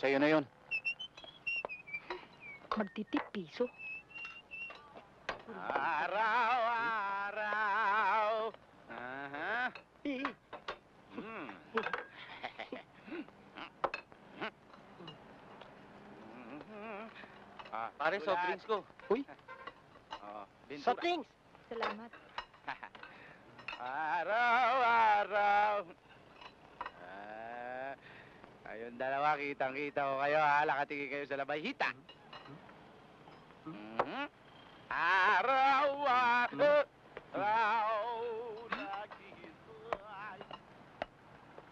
Sa'yo na yun. Magtitip piso. Araw-araw. Aha. Pare, soft drinks ko. Uy, Soft drinks! Salamat. Araw-araw. Ayun dalawa, kitang-kita ko kayo, ha? Lakatingin kayo sa labay. Hita! Araw-araw.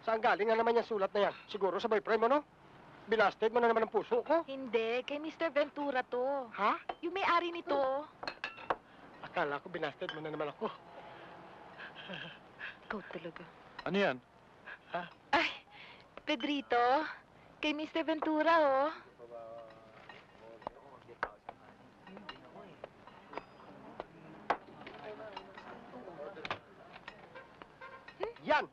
Saan galing na naman yung sulat na yan? Siguro sa boyfriend mo, no? Binasted mo na naman ang puso ko. Hindi, kay Mr. Ventura to. Ha? Yung may-ari nito. Akala ko binasted mo na naman ako. Ikaw talaga. Ano yan? Ay, Pedrito, kay Mr. Ventura, oh. Yan!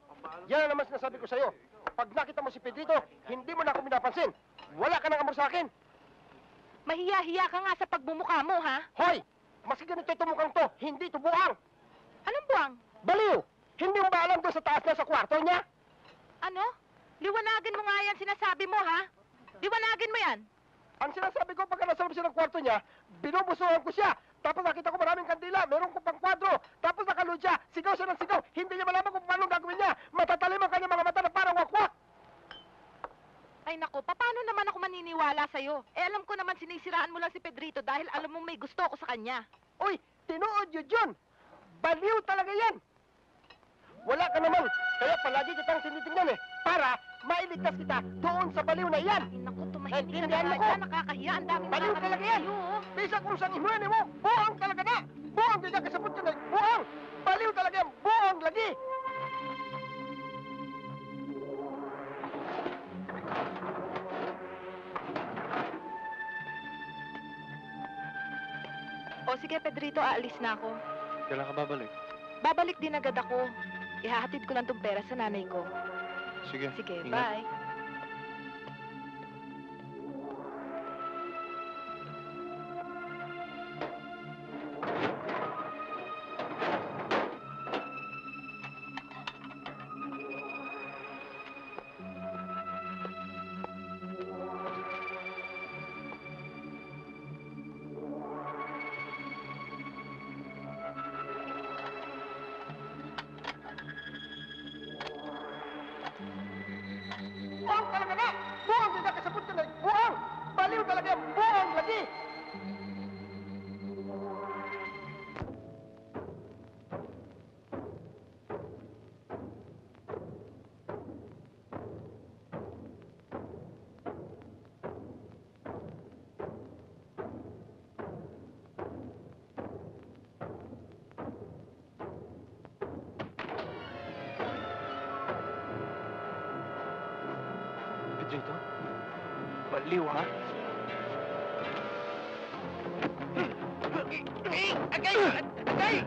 Yan ang naman sinasabi ko sa'yo. Pag nakita mo si Pedrito, hindi mo na ako pinapansin. Wala ka nang amor sa akin. Mahiya-hiya ka nga sa pagbumukha mo, ha? Hoy! Mas ganito itumukhang to, hindi ito buang. Anong buwang? Baliw! Hindi mo ba alam doon sa taas na sa kwarto niya? Ano? Liwanagin mo nga yan sinasabi mo, ha? Liwanagin mo yan. Ang sinasabi ko, pagka nasa loob siya ng kwarto niya, binubusuhan ko siya. Tapos nakita ko maraming kandila, meron ko pang kwadro. Tapos nakalod siya, sigaw siya ng sigaw. Hindi niya malaman kung paano gagawin niya. Matatalim ang kanyang mga mata na parang wakwak. Ay nako, paano naman ako maniniwala sa'yo? Eh alam ko naman sinisiraan mo lang si Pedrito dahil alam mong may gusto ako sa kanya. Uy, tinuod yun yun. Baliw talaga yan. Wala ka naman, kaya palagi kitang tinitingnan eh. Para mailigtas kita doon sa baliw na yan. Ay naku, tumahimik ka Naintindihan na mo ko? nga, nakakahiya. Ang daming Baliw nakakarinig talaga yan. sa'yo, oh. Bisa kung saan imuyan mo, buang talaga na. Buang, di na kasabot ka na. Buang. Baliw talaga yan, buang lagi. O sige, Pedrito, aalis na ako. Kailan ka babalik? Babalik din agad ako. Ihahatid ko lang tong pera sa nanay ko. Sige. Sige, ingat. bye. Buang talaga na. Buang, di na kasabot ka na. Buang. Baliw talaga yan, buang lagi. Pedrito? Baliw, ha? Agay! Agay!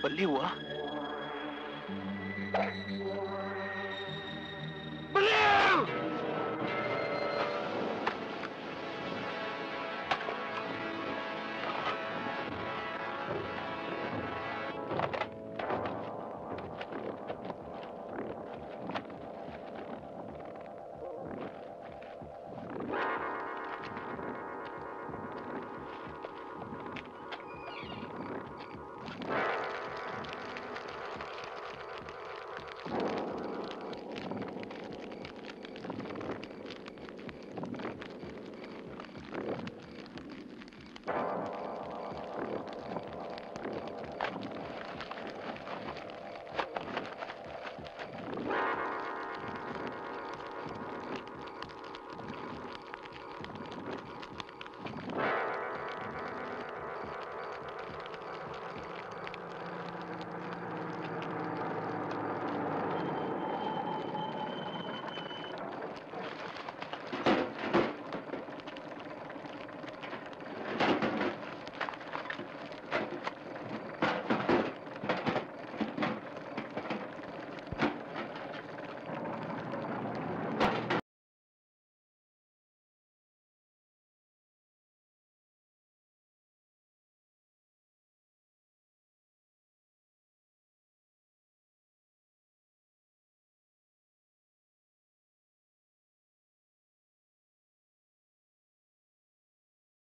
Baliw, ah.